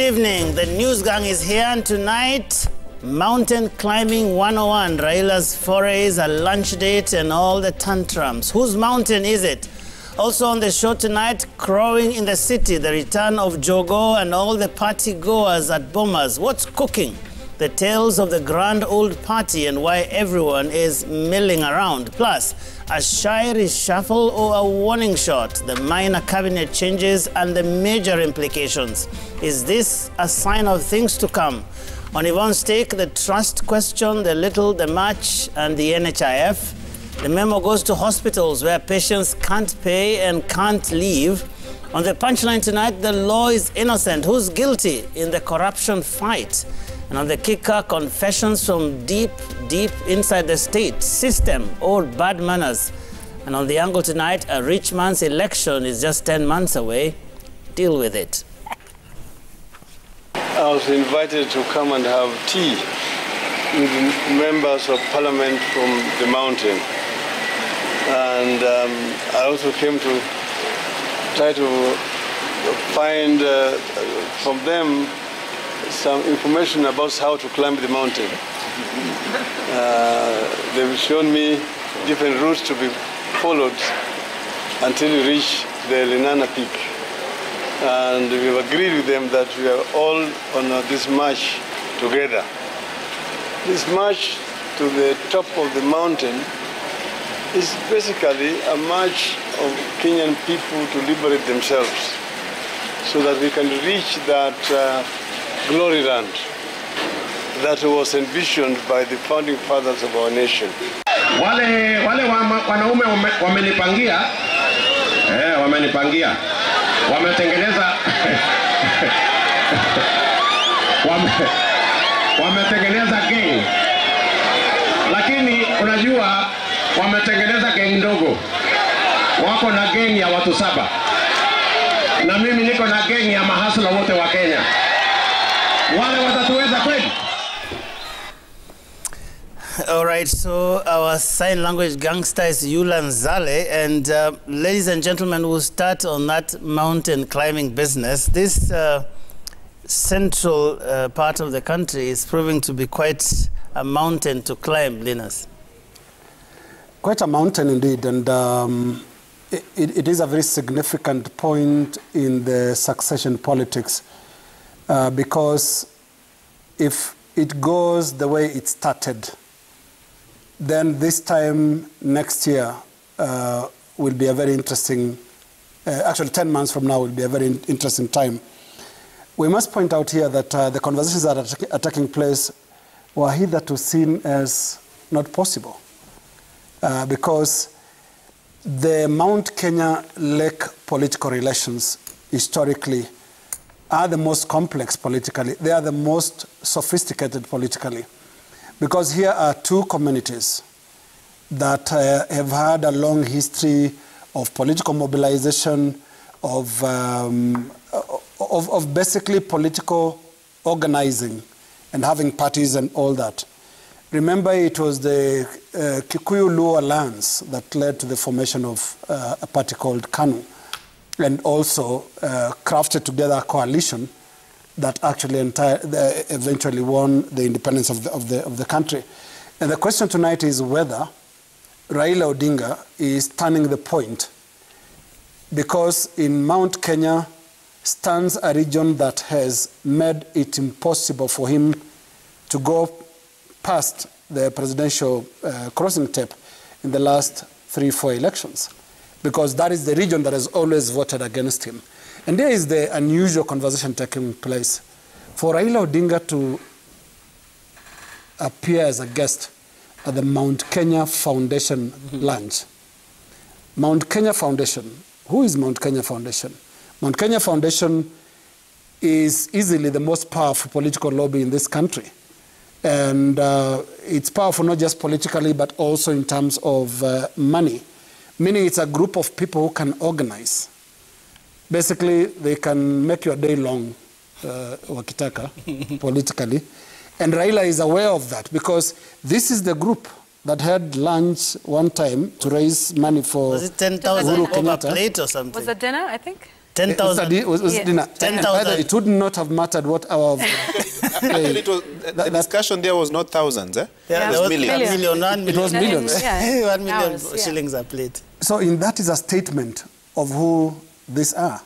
evening. The News Gang is here, and tonight, Mountain Climbing 101, Raila's forays, a lunch date, and all the tantrums. Whose mountain is it? Also on the show tonight, crowing in the city, the return of Jogo and all the party goers at Bomas. What's cooking? The tales of the grand old party and why everyone is milling around. Plus, a shy reshuffle or a warning shot, the minor cabinet changes and the major implications. Is this a sign of things to come? On Yvonne's take, the trust question, the little, the much, and the NHIF. The memo goes to hospitals where patients can't pay and can't leave. On the punchline tonight, the law is innocent. Who's guilty in the corruption fight? And on the kicker, confessions from deep, deep inside the state system or bad manners. And on the angle tonight, a rich man's election is just 10 months away. Deal with it. I was invited to come and have tea with members of parliament from the mountain. And I also came to try to find from them some information about how to climb the mountain. They've shown me different routes to be followed until you reach the Lenana Peak. And we've agreed with them that we are all on this march together. This march to the top of the mountain is basically a march of Kenyan people to liberate themselves so that we can reach that glory land that was envisioned by the founding fathers of our nation. Wale wanaume wamenipangia wametengeneza wametengeneza gang, lakini unajua wametengeneza gang ndogo, wako na gang ya watu 7 na mimi niko na gang ya mahasla wote wa Kenya. Wale watatuweza kweli? All right, so our sign language gangster is Yulan Zale, and ladies and gentlemen, we'll start on that mountain climbing business. This central part of the country is proving to be quite a mountain to climb, Linus. Quite a mountain indeed, and it is a very significant point in the succession politics because if it goes the way it started, then this time next year will be a very interesting, actually 10 months from now will be a very interesting time. We must point out here that the conversations that are taking place were hitherto seen as not possible because the Mount Kenya Lake political relations historically are the most complex politically. They are the most sophisticated politically. Because here are two communities that have had a long history of political mobilization, of basically political organizing and having parties and all that. Remember, it was the Kikuyu-Luo alliance that led to the formation of a party called KANU, and also crafted together a coalition that actually eventually won the independence of the country. And the question tonight is whether Raila Odinga is turning the point, because in Mount Kenya stands a region that has made it impossible for him to go past the presidential crossing tape in the last 3-4 elections, because that is the region that has always voted against him. And there is the unusual conversation taking place. For Raila Odinga to appear as a guest at the Mount Kenya Foundation lunch. Mount Kenya Foundation. Who is Mount Kenya Foundation? Mount Kenya Foundation is easily the most powerful political lobby in this country. And it's powerful not just politically, but also in terms of money. Meaning it's a group of people who can organize. Basically, they can make your day long, wakitaka, politically. And Raila is aware of that because this is the group that had lunch one time to raise money for Was it 10,000 over plate or something? Was it dinner, I think? 10,000. Dinner. 10,000. It would not have mattered what our... Actually, the discussion there was not thousands, eh? Yeah, it was millions. It was millions. Yeah. 1 million shillings a plate. So that is a statement of who these are.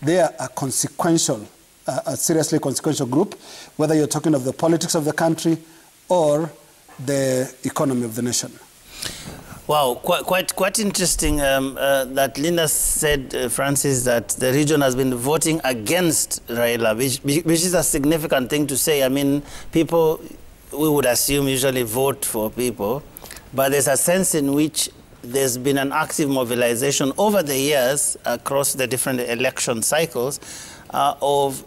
They are a consequential, a seriously consequential group, whether you're talking of the politics of the country or the economy of the nation. Wow, quite interesting that Linda said, Francis, that the region has been voting against Raila, which is a significant thing to say. I mean, people, we would assume, usually vote for people, but there's a sense in which there's been an active mobilization over the years across the different election cycles of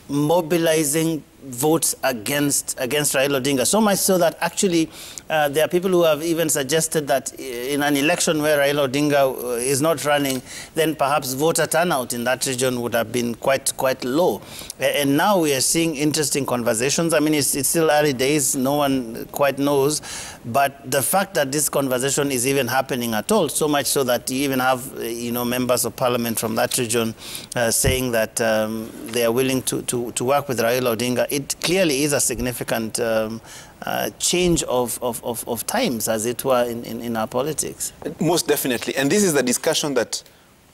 mobilizing votes against Raila Odinga. So much so that actually there are people who have even suggested that in an election where Raila Odinga is not running, then perhaps voter turnout in that region would have been quite low. And now we are seeing interesting conversations. I mean, it's still early days. No one quite knows. But the fact that this conversation is even happening at all, so much so that you even have members of parliament from that region saying that they are willing to work with Raila Odinga, it clearly is a significant change of times, as it were, in our politics. Most definitely. And this is a discussion that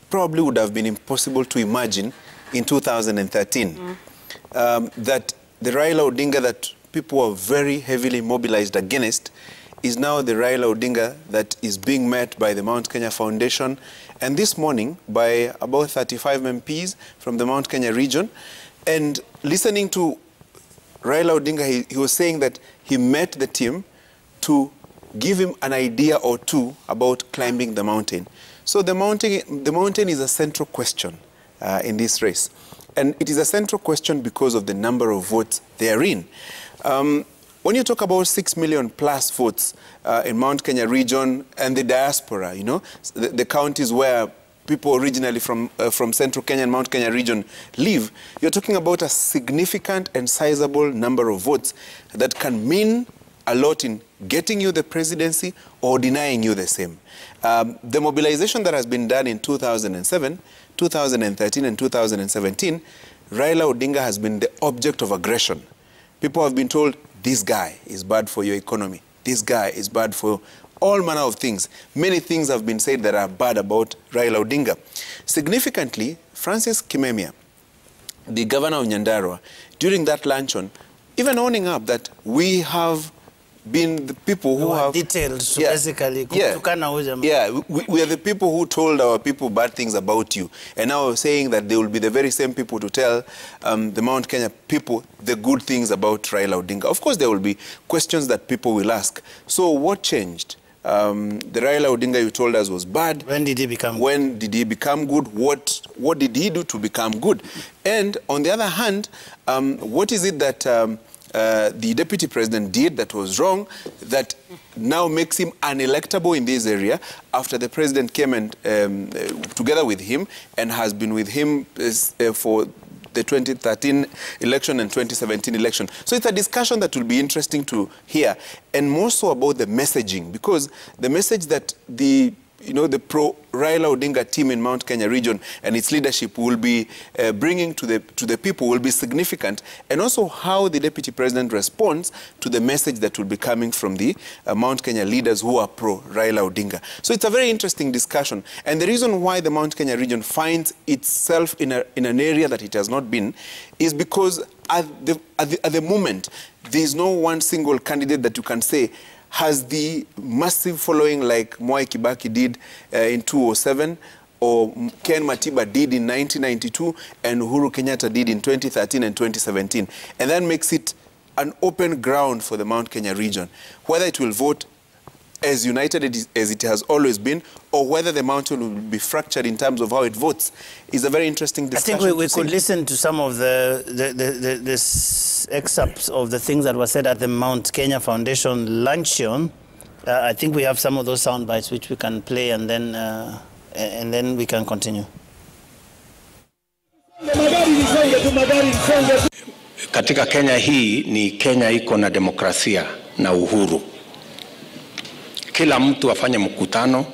probably would have been impossible to imagine in 2013. That the Raila Odinga that people were very heavily mobilized against is now the Raila Odinga that is being met by the Mount Kenya Foundation, and this morning by about 35 MPs from the Mount Kenya region. And listening to Raila Odinga, he was saying that he met the team to give him an idea or two about climbing the mountain. So the mountain is a central question in this race. And it is a central question because of the number of votes therein. When you talk about 6 million plus votes in Mount Kenya region and the diaspora, the counties where people originally from Central Kenya and Mount Kenya region live, you're talking about a significant and sizable number of votes that can mean a lot in getting you the presidency or denying you the same. The mobilization that has been done in 2007, 2013 and 2017, Raila Odinga has been the object of aggression. People have been told, this guy is bad for your economy. This guy is bad for all manner of things. Many things have been said that are bad about Raila Odinga. Significantly, Francis Kimemia, the governor of Nyandarua, during that luncheon, even owning up that we have been the people who have... detailed, so basically. We are the people who told our people bad things about you. And now saying that they will be the very same people to tell the Mount Kenya people the good things about Raila Odinga. Of course, there will be questions that people will ask. So what changed? The Raila Odinga you told us was bad. When did he become good? When did he become good? What did he do to become good? And on the other hand, what is it that the deputy president did that was wrong, that now makes him unelectable in this area after the president came and together with him and has been with him for the 2013 election and 2017 election. So it's a discussion that will be interesting to hear, and more so about the messaging, because the message that the pro-Raila Odinga team in Mount Kenya region and its leadership will be bringing to the people will be significant, and also how the deputy president responds to the message that will be coming from the Mount Kenya leaders who are pro-Raila Odinga. So it's a very interesting discussion, and the reason why the Mount Kenya region finds itself in an area that it has not been is because at the moment there is no one single candidate that you can say has the massive following like Mwai Kibaki did in 2007, or Ken Matiba did in 1992, and Uhuru Kenyatta did in 2013 and 2017. And that makes it an open ground for the Mount Kenya region. Whether it will vote as united as it has always been, or whether the mountain will be fractured in terms of how it votes, is a very interesting discussion. I think we could listen to some of the excerpts of the things that were said at the Mount Kenya Foundation luncheon. I think we have some of those sound bites which we can play, and then we can continue. Katika Kenya hii ni Kenya iko na demokrasia na uhuru. Kila mtu afanye mkutano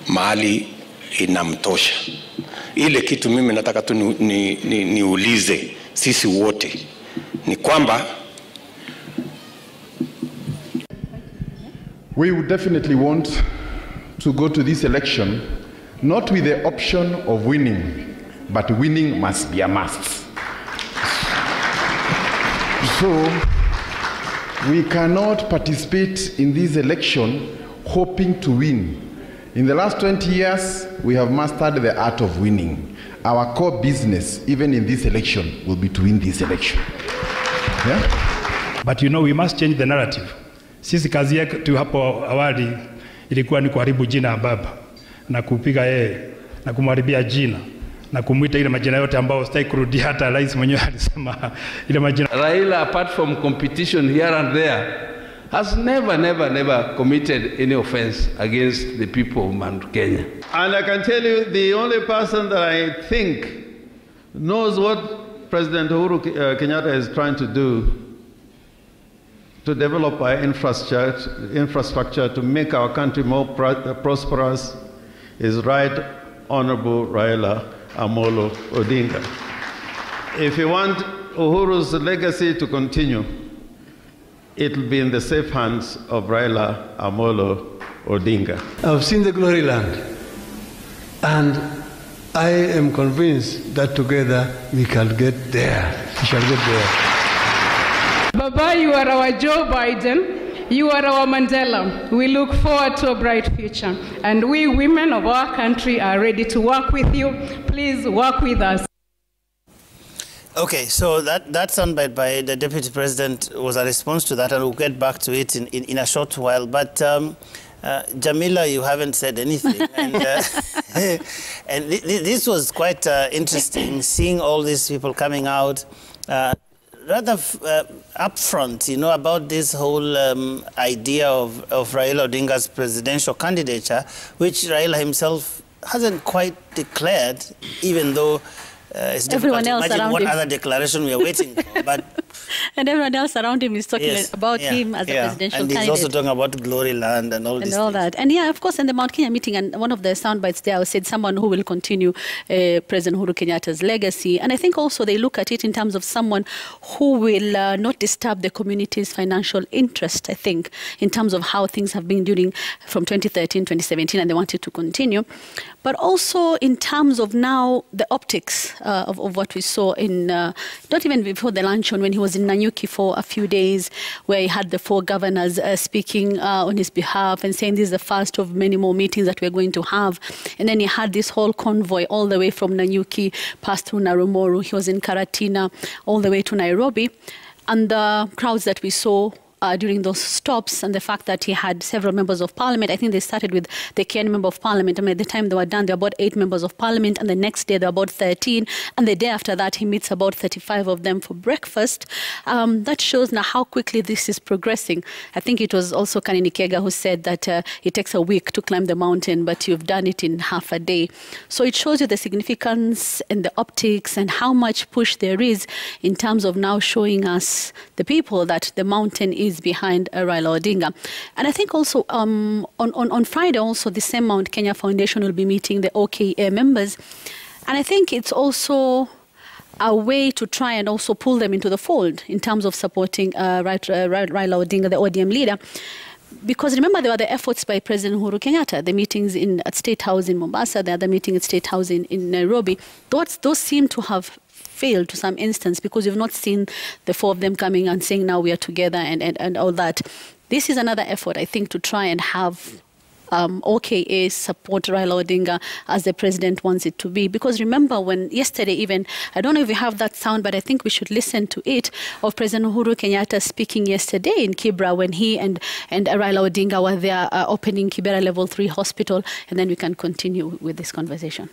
mahali inamtosha. Ile kitu mimi nataka tu niulize sisi wote ni kwamba we would definitely want to go to this election not with the option of winning, but winning must be a must. So we cannot participate in this election hoping to win. In the last 20 years, we have mastered the art of winning. Our core business, even in this election, will be to win this election. Yeah? But you know, we must change the narrative. Sisi kazi yetu hapo awali ilikuwa ni kuharibu jina ya baba na kupiga yeye na kumharibia jina na kumuita ile majina yote ambao sitaki kurudia, hata rais mwenyewe alisema ile majina. Raila, apart from competition here and there, has never committed any offense against the people of Mount Kenya. And I can tell you, the only person that I think knows what President Uhuru Kenyatta is trying to do to develop our infrastructure to make our country more prosperous is Right Honorable Raila Amolo Odinga. If you want Uhuru's legacy to continue, it will be in the safe hands of Raila Amolo Odinga. I've seen the glory land, and I am convinced that together we can get there. We shall get there. Baba, you are our Joe Biden, you are our Mandela. We look forward to a bright future, and we women of our country are ready to work with you. Please work with us. Okay, so that soundbite by the Deputy President was a response to that, and we'll get back to it in a short while. But Jamila, you haven't said anything. And, and this was quite interesting, seeing all these people coming out rather upfront, you know, about this whole idea of Raila Odinga's presidential candidature, which Raila himself hasn't quite declared, even though it's difficult to imagine what other declaration we are waiting for. But and everyone else around him is talking about him as a presidential candidate. And he's also talking about glory land and all this. And all that. And yeah, of course, in the Mount Kenya meeting, and one of the sound bites there said someone who will continue President Uhuru Kenyatta's legacy. And I think also they look at it in terms of someone who will not disturb the community's financial interest, I think, in terms of how things have been during from 2013, 2017, and they want it to continue. But also in terms of now the optics of what we saw in, not even before the luncheon, when he was in Nanyuki for a few days, where he had the 4 governors speaking on his behalf and saying this is the first of many more meetings that we're going to have. And then he had this whole convoy all the way from Nanyuki, passed through Narumoru. He was in Karatina, all the way to Nairobi. And the crowds that we saw during those stops, and the fact that he had several members of parliament. I think they started with the Kenyan member of parliament. I mean, at the time they were done, there were about 8 members of parliament, and the next day there were about 13, and the day after that he meets about 35 of them for breakfast. That shows now how quickly this is progressing. I think it was also Kanini Kega who said that it takes a week to climb the mountain, but you've done it in half a day. So it shows you the significance and the optics and how much push there is in terms of now showing us, the people, that the mountain is behind Raila Odinga. And I think also on Friday also the same Mount Kenya Foundation will be meeting the OKA members. And I think it's also a way to try and also pull them into the fold in terms of supporting Raila Odinga, the ODM leader. Because remember, there were the efforts by President Uhuru Kenyatta, the meetings at State House in Mombasa, the other meeting at State House in Nairobi. Those seem to have failed to some instance, because you've not seen the 4 of them coming and saying now we are together and all that. This is another effort, I think, to try and have OKA support Raila Odinga as the president wants it to be. Because remember, when yesterday even, I don't know if we have that sound, but I think we should listen to it, of President Uhuru Kenyatta speaking yesterday in Kibra when he and Raila Odinga were there opening Kibera Level 3 Hospital, and then we can continue with this conversation.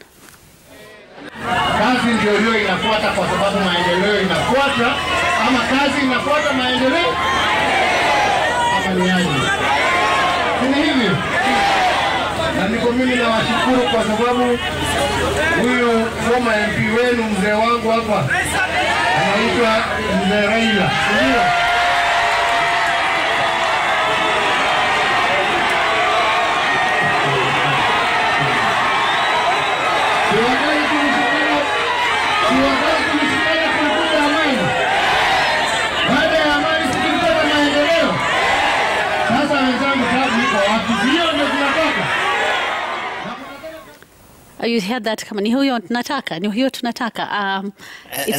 Kazi ndio hiyo inafuata, kwa sababu maendeleo inafuata, ama kazi inafuata maendeleo, ama ni aje? Ni hivyo. Na niko mimi nawashukuru kwa sababu huyu former MP wenu, mzee wangu hapa, anaitwa mzee Raila. You heard that kama ni huyo tunataka, ni huyo tunataka. And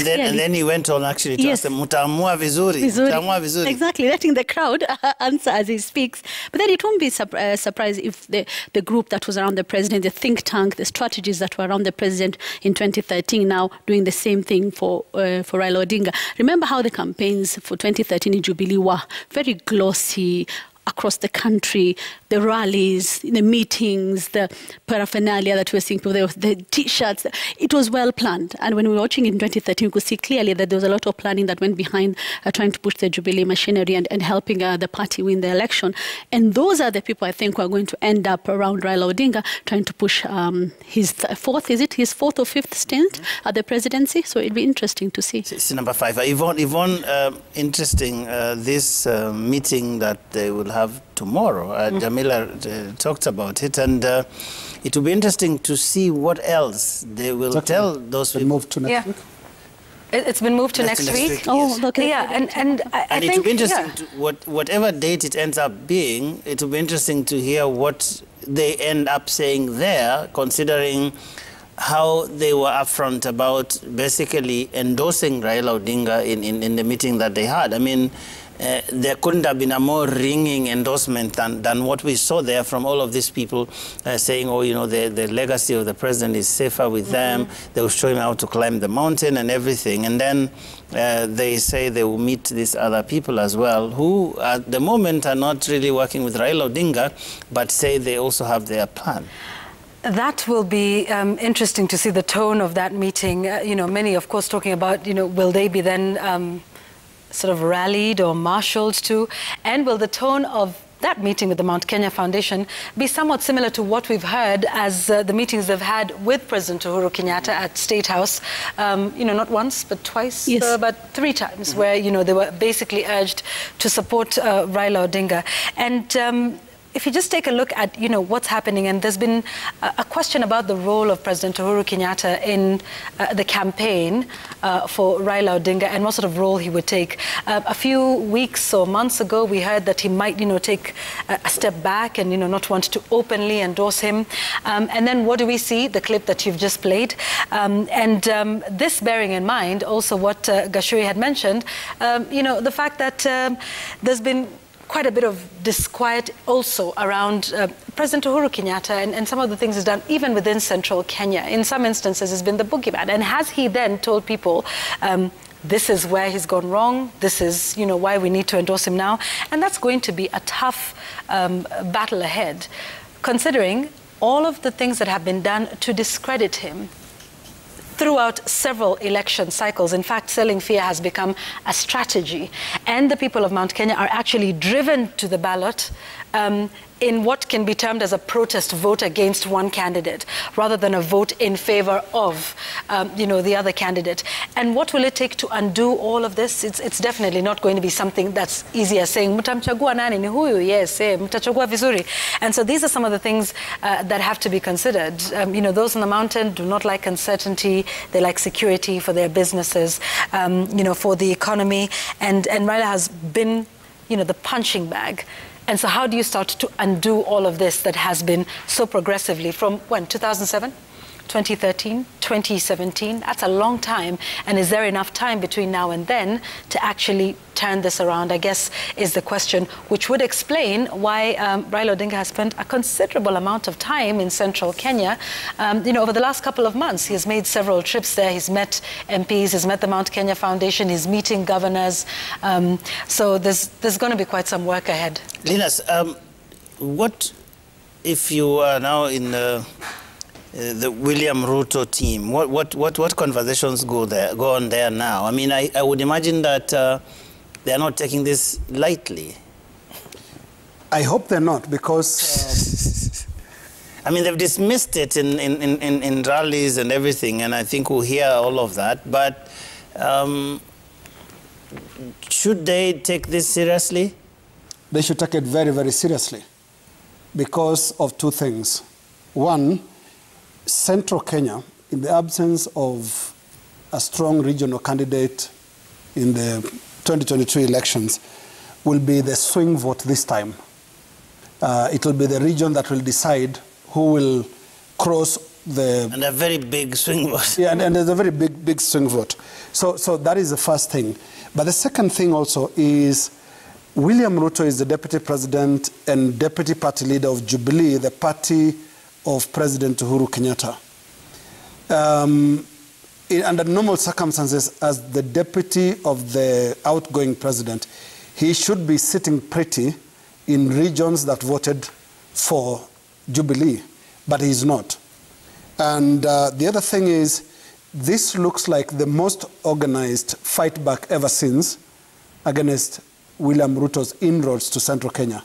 then he went on actually to ask them, mutaamua vizuri, mutaamua vizuri. Exactly, letting the crowd answer as he speaks. But then it won't be surprised if the group that was around the president, the think tank, the strategies that were around the president in 2013 now doing the same thing for Raila Odinga. Remember how the campaigns for 2013 in Jubilee were very glossy, across the country, the rallies, the meetings, the paraphernalia that we were seeing, the T-shirts. It was well planned. And when we were watching it in 2013, we could see clearly that there was a lot of planning that went behind trying to push the Jubilee machinery and helping the party win the election. And those are the people I think who are going to end up around Raila Odinga trying to push his fourth or fifth stint at the presidency. So it'll be interesting to see. It's number 5. Yvonne, interesting, this meeting that they will have tomorrow. Jamila talked about it, and it will be interesting to see what else they will tell those people. Move to next week? It's been moved to next week. Oh, okay. Yeah, and I think it will be interesting, whatever date it ends up being, it will be interesting to hear what they end up saying there, considering how they were upfront about basically endorsing Raila Odinga in the meeting that they had. I mean, there couldn't have been a more ringing endorsement than what we saw there from all of these people saying, oh, you know, the legacy of the president is safer with them. They will show him how to climb the mountain and everything. And then they say they will meet these other people as well, who at the moment are not really working with Raila Odinga, but say they also have their plan. That will be interesting to see the tone of that meeting. You know, many, of course, talking about, you know, will they be then sort of rallied or marshaled to? And will the tone of that meeting with the Mount Kenya Foundation be somewhat similar to what we've heard as the meetings they've had with President Uhuru Kenyatta at State House, you know, not once, but twice, but 3 times, where, you know, they were basically urged to support Raila Odinga. And if you just take a look at, you know, what's happening, and there's been a question about the role of President Uhuru Kenyatta in the campaign for Raila Odinga and what sort of role he would take. A few weeks or months ago, we heard that he might, you know, take a step back and, you know, not want to openly endorse him. And then what do we see? The clip that you've just played. This bearing in mind also what Gachuri had mentioned, you know, the fact that there's been quite a bit of disquiet also around President Uhuru Kenyatta and some of the things he's done, even within central Kenya. In some instances, has been the boogeyman. And has he then told people, this is where he's gone wrong, this is, you know, why we need to endorse him now? And that's going to be a tough battle ahead, considering all of the things that have been done to discredit him throughout several election cycles. In fact, selling fear has become a strategy. And the people of Mount Kenya are actually driven to the ballot in what can be termed as a protest vote against one candidate, rather than a vote in favor of, you know, the other candidate. And what will it take to undo all of this? It's definitely not going to be something that's easy as saying, "Mtamchagua nani ni huyu?" Yes, mtachagua vizuri. And so these are some of the things that have to be considered. You know, those on the mountain do not like uncertainty. They like security for their businesses, you know, for the economy. And Raila has been, you know, the punching bag. And so how do you start to undo all of this that has been so progressively from when, 2007, 2013, 2017? That's a long time. And is there enough time between now and then to actually turn this around, I guess, is the question, which would explain why Raila Odinga has spent a considerable amount of time in central Kenya. You know, over the last couple of months, he has made several trips there. He's met MPs, he's met the Mount Kenya Foundation, he's meeting governors. So there's going to be quite some work ahead. Linus, what if you are now in the William Ruto team? What conversations go on there now? I mean, I would imagine that they are not taking this lightly. I hope they're not, because I mean, they've dismissed it in rallies and everything, and I think we'll hear all of that. But should they take this seriously? They should take it very, very seriously because of 2 things. One, Central Kenya, in the absence of a strong regional candidate in the 2022 elections, will be the swing vote this time. It will be the region that will decide who will cross And a very big swing vote. Yeah, and there's a very big swing vote. So that is the first thing. But the second thing also is William Ruto is the deputy president and deputy party leader of Jubilee, the party of President Uhuru Kenyatta. Under normal circumstances, as the deputy of the outgoing president, he should be sitting pretty in regions that voted for Jubilee, but he's not. And the other thing is, this looks like the most organized fight back ever since against William Ruto's inroads to central Kenya.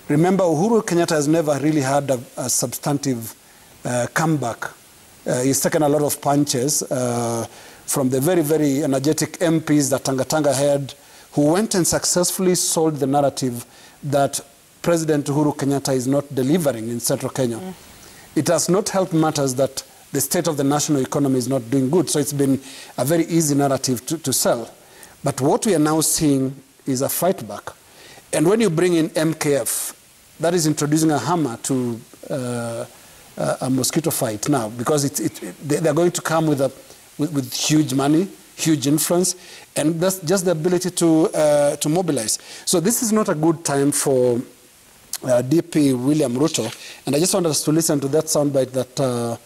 Remember, Uhuru Kenyatta has never really had a substantive comeback. He's taken a lot of punches from the very, very energetic MPs that Tanga had, who went and successfully sold the narrative that President Uhuru Kenyatta is not delivering in central Kenya. It has not helped matters that the state of the national economy is not doing good. So it's been a very easy narrative to sell. But what we are now seeing is a fight back. And when you bring in MKF, that is introducing a hammer to a mosquito fight now, because they're going to come with huge money, huge influence, and that's just the ability to mobilize. So this is not a good time for DP William Ruto. And I just wanted us to listen to that soundbite that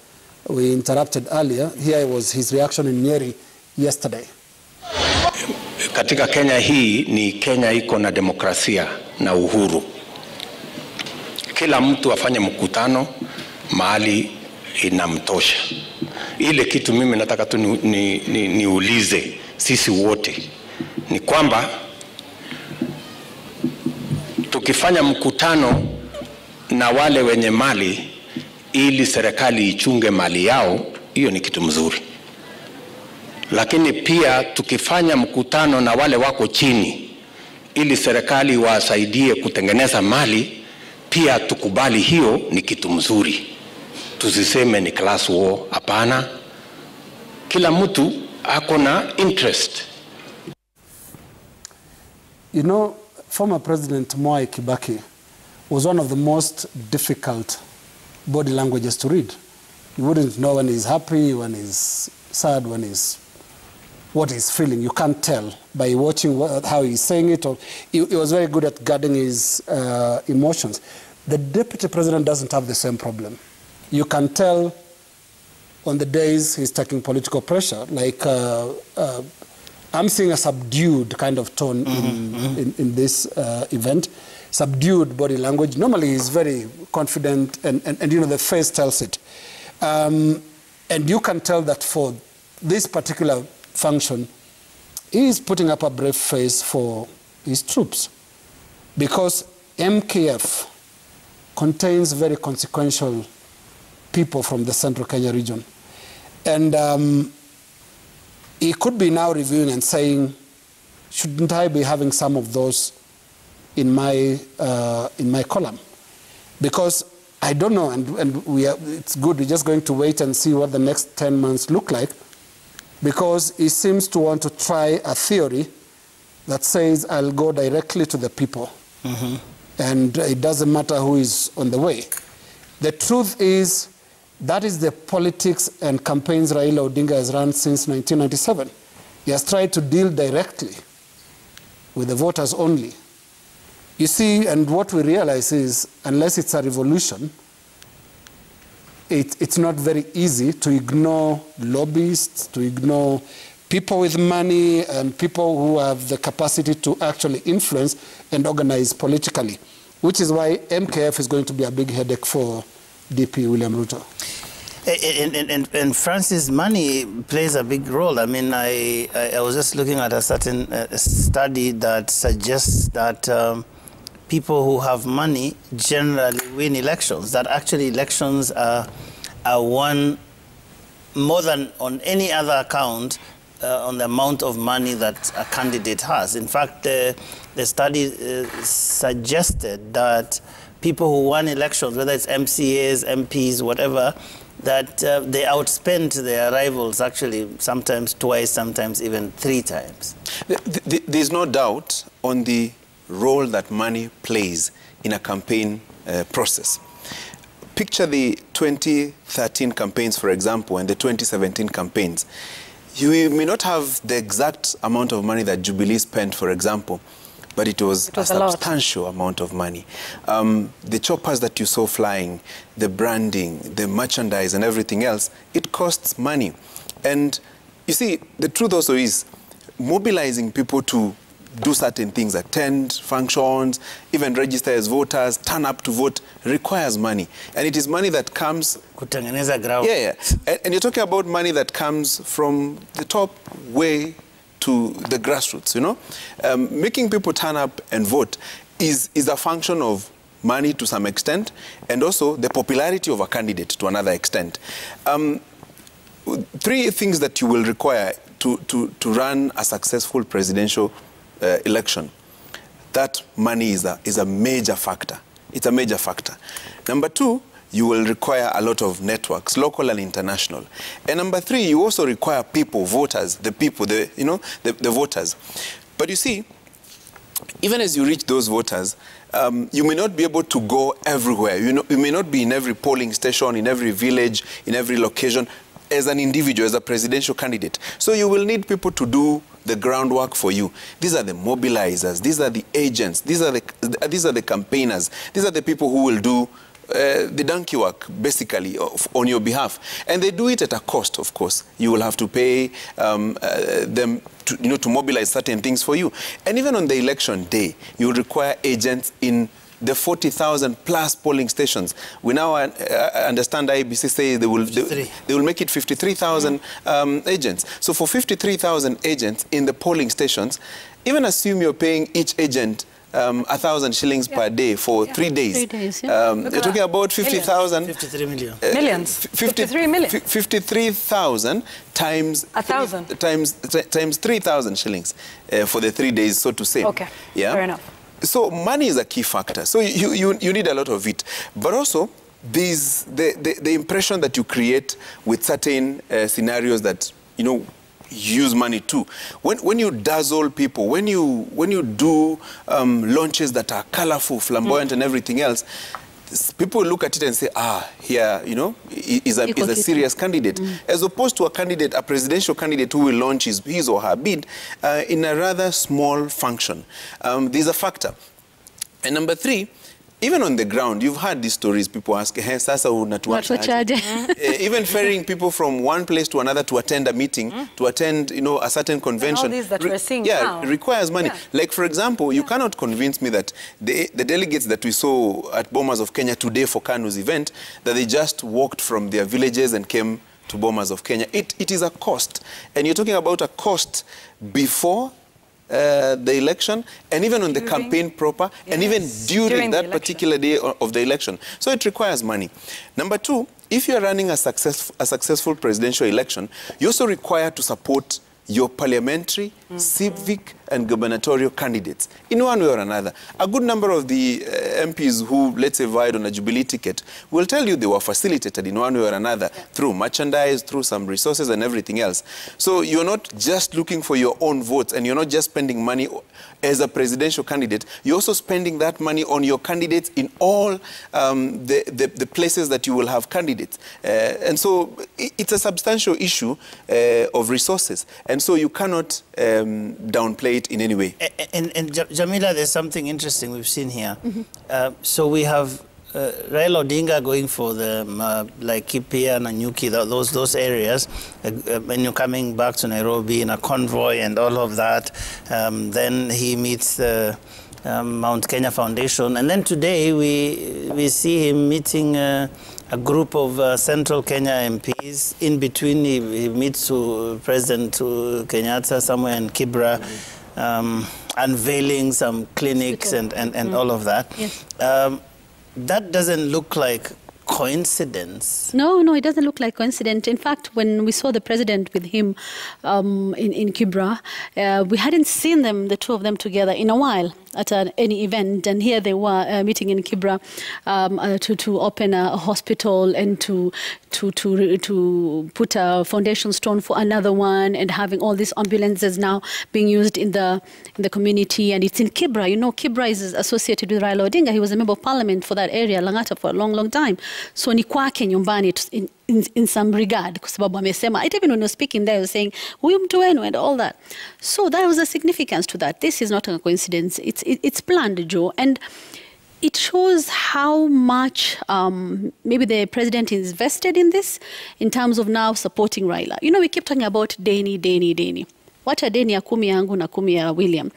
we interrupted earlier. Here was his reaction in Nyeri yesterday. Katika Kenya hii ni Kenya iko na demokrasia na uhuru. Kila mtu afanye mkutano mahali inamtosha. Ile kitu mimi nataka tu niulize sisi wote ni kwamba tukifanya mkutano na wale wenye mali ili serikali ichunge mali yao, hiyo ni kitu mzuri. Lakini pia tukifanya mkutano na wale wako chini ili serikali wasaidie kutengeneza mali, pia tukubali hiyo ni kitu mzuri. Tusiseme ni class war, hapana. Kila mtu ako na interest. You know, former President Mwai Kibaki was one of the most difficult body languages to read. You wouldn't know when he's happy, when he's sad, when he's what he's feeling. You can't tell by watching how he's saying it. Or he was very good at guarding his emotions. The deputy president doesn't have the same problem. You can tell on the days he's taking political pressure. Like I'm seeing a subdued kind of tone in this event. Subdued body language. Normally he's very confident and you know, the face tells it. And you can tell that for this particular function, he is putting up a brave face for his troops, because MKF contains very consequential people from the central Kenya region. And he could be now reviewing and saying, shouldn't I be having some of those in my column? Because I don't know, and it's good, we're just going to wait and see what the next 10 months look like, because he seems to want to try a theory that says, I'll go directly to the people. And it doesn't matter who is on the way. The truth is, that is the politics and campaigns Raila Odinga has run since 1997. He has tried to deal directly with the voters only. You see, and what we realize is, unless it's a revolution, it's not very easy to ignore lobbyists, to ignore people with money and people who have the capacity to actually influence and organize politically, which is why MKF is going to be a big headache for DP William Ruto. And Francis, money plays a big role. I mean, I was just looking at a certain study that suggests that people who have money generally win elections, that actually elections are won more than on any other account on the amount of money that a candidate has. In fact, the study suggested that people who won elections, whether it's MCAs, MPs, whatever, that they outspent their rivals actually sometimes twice, sometimes even 3 times. There's no doubt on the role that money plays in a campaign process. picture the 2013 campaigns, for example, and the 2017 campaigns, you may not have the exact amount of money that Jubilee spent, for example, but it was a substantial amount of money. The choppers that you saw flying, the branding, the merchandise and everything else, it costs money. And you see, the truth also is mobilizing people to do certain things, attend functions, even register as voters, turn up to vote, requires money. And it is money that comes... Kutengeneza ground. Yeah. And you're talking about money that comes from the top way to the grassroots, you know? Making people turn up and vote is a function of money to some extent, and also the popularity of a candidate to another extent. Three things that you will require to run a successful presidential election. That money is a major factor. It's a major factor. Number two, you will require a lot of networks, local and international. And number three, you also require people, voters, the voters. But you see, even as you reach those voters, you may not be able to go everywhere. You may not be in every polling station, in every village, in every location, as an individual, as a presidential candidate. So you will need people to do the groundwork for you. These are the mobilizers, these are the agents, these are the campaigners, these are the people who will do the donkey work, basically, on your behalf. And they do it at a cost, of course. You will have to pay them to mobilize certain things for you. And even on the election day, you will require agents in the 40,000 plus polling stations. We now understand IEBC say they will make it 53,000 agents. So for 53,000 agents in the polling stations, even assume you're paying each agent 1,000 shillings per day for 3 days. 3 days, yeah. You're talking about 50,000. 53 million. Millions. 53 million. 53,000 times 1,000 times 3,000 shillings for the 3 days, so to say. Okay. Yeah. Fair enough. So money is a key factor. So you need a lot of it. But also, the impression that you create with certain scenarios that, use money too. When you dazzle people, when you do launches that are colorful, flamboyant and everything else, people look at it and say, here, is a serious candidate. As opposed to a presidential candidate who will launch his or her bid in a rather small function. There's a factor. And number three, even on the ground, you've heard these stories. People ask, hey, sasa unatuachaje? Even ferrying people from one place to another to attend a meeting, to attend, a certain convention. And all these that we're seeing now. Requires money. Yeah. Like, for example, you cannot convince me that the delegates that we saw at Bomas of Kenya today for Kanu's event, that they just walked from their villages and came to Bomas of Kenya. It is a cost. And you're talking about a cost before the election, and even on the campaign proper, and even during that particular day of the election. So it requires money. Number two, if you're running a successful presidential election, you also require to support your parliamentary, civic, and gubernatorial candidates in one way or another. A good number of the MPs who, let's say, vied on a Jubilee ticket will tell you they were facilitated in one way or another through merchandise, through some resources and everything else. So you're not just looking for your own votes, and you're not just spending money as a presidential candidate. You're also spending that money on your candidates in all the places that you will have candidates. And so it's a substantial issue of resources. And so you cannot downplay it in any way. And Jamila, there's something interesting we've seen here. So we have Raila Odinga going for the like Kipia, Nanyuki, those areas, when you're coming back to Nairobi in a convoy and all of that. Then he meets the Mount Kenya Foundation, and then today we see him meeting a group of Central Kenya MPs. In between, he meets President Kenyatta somewhere in Kibra, unveiling some clinics and all of that. Yes. That doesn't look like coincidence. No, it doesn't look like coincidence. In fact, when we saw the president with him in Kibra, we hadn't seen them, the two of them together, in a while at any event. And here they were meeting in Kibra to open a hospital and to put a foundation stone for another one, and having all these ambulances now being used in the community. And it's in Kibra. You know, Kibra is associated with Raila Odinga. He was a member of parliament for that area, Langata, for a long, long time. So ni kwake nyumbani in some regard, kwa sababu amesema, even when you're speaking there, you're saying, huyu mtu wenu and all that. So there was a significance to that. This is not a coincidence. It's planned, Joe. And it shows how much maybe the president is vested in this in terms of now supporting Raila. You know, we keep talking about deni. What a deni ya 10 yangu na 10 ya William.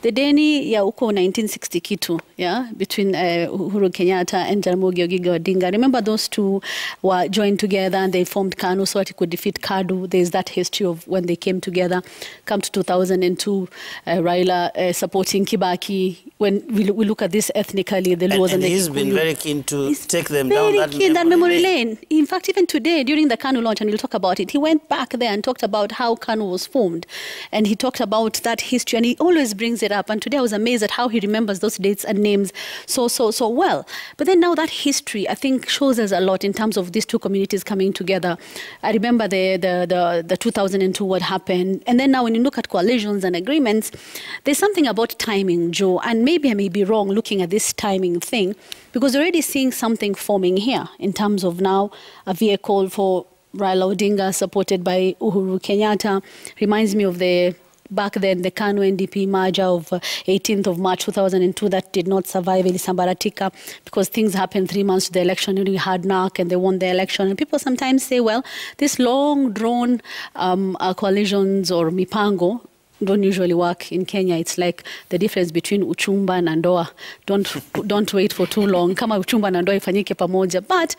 The deni ya uko 1960 kitu, yeah, between Uhuru Kenyatta and Jaramogi Oginga Odinga. Remember those two were joined together and they formed KANU so that he could defeat KADU. There's that history of when they came together. Come to 2002, Raila supporting Kibaki. When we look at this ethnically, the Luos and the he's Kikuyu, been very keen to take them down that memory lane. In fact, even today, during the KANU launch, and we'll talk about it, he went back there and talked about how KANU was formed. And he talked about that history, and he always brings it up. And today I was amazed at how he remembers those dates and names so well. But then now that history, I think, shows us a lot in terms of these two communities coming together. I remember the 2002, what happened. And then now when you look at coalitions and agreements, there's something about timing, Joe. And maybe I may be wrong looking at this timing thing, because we're already seeing something forming here in terms of now a vehicle for Raila Odinga supported by Uhuru Kenyatta. Reminds me of back then, the KANU NDP merger of 18th of March 2002 that did not survive Ilisambaratika because things happened 3 months to the election. You had NARC and they won the election. And people sometimes say, well, this long-drawn coalitions or mipango don't usually work in Kenya. It's like the difference between uchumba na ndoa. Don't wait for too long. Kama uchumba na ndoa ifanyike pamoja. But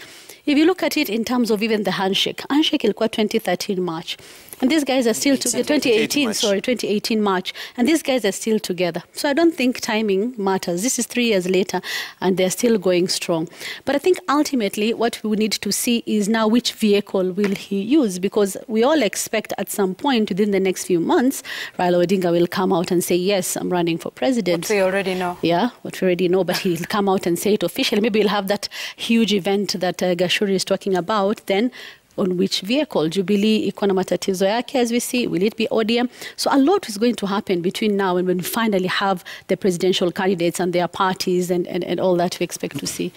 if you look at it in terms of even the handshake ilikuwa 2013 March. And these guys are still together. 2018 March. And these guys are still together. So I don't think timing matters. This is 3 years later, and they're still going strong. But I think ultimately what we need to see is now which vehicle will he use, because we all expect at some point within the next few months, Raila Odinga will come out and say, yes, I'm running for president. What we already know. Yeah, what we already know, but he'll come out and say it officially. Maybe he'll have that huge event that Gashuri is talking about then. On which vehicle? Jubilee iko na matatizo yake, as we see. Will it be ODM? So a lot is going to happen between now and when we finally have the presidential candidates and their parties and all that we expect to see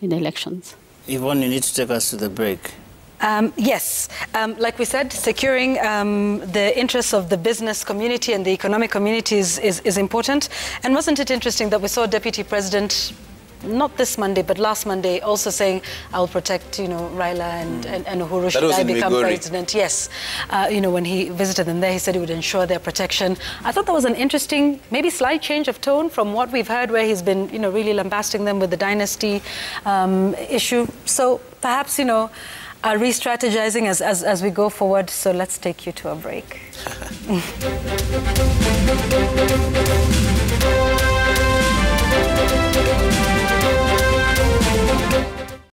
in elections. Yvonne, you need to take us to the break. Yes, like we said, securing the interests of the business community and the economic community is important. And wasn't it interesting that we saw Deputy President, not this Monday, but last Monday, also saying, I'll protect, Raila and Uhuru should I become president. Yes. When he visited them there, he said he would ensure their protection. I thought that was an interesting, maybe slight change of tone from what we've heard, where he's been, really lambasting them with the dynasty issue. So perhaps, re-strategizing as we go forward. So let's take you to a break.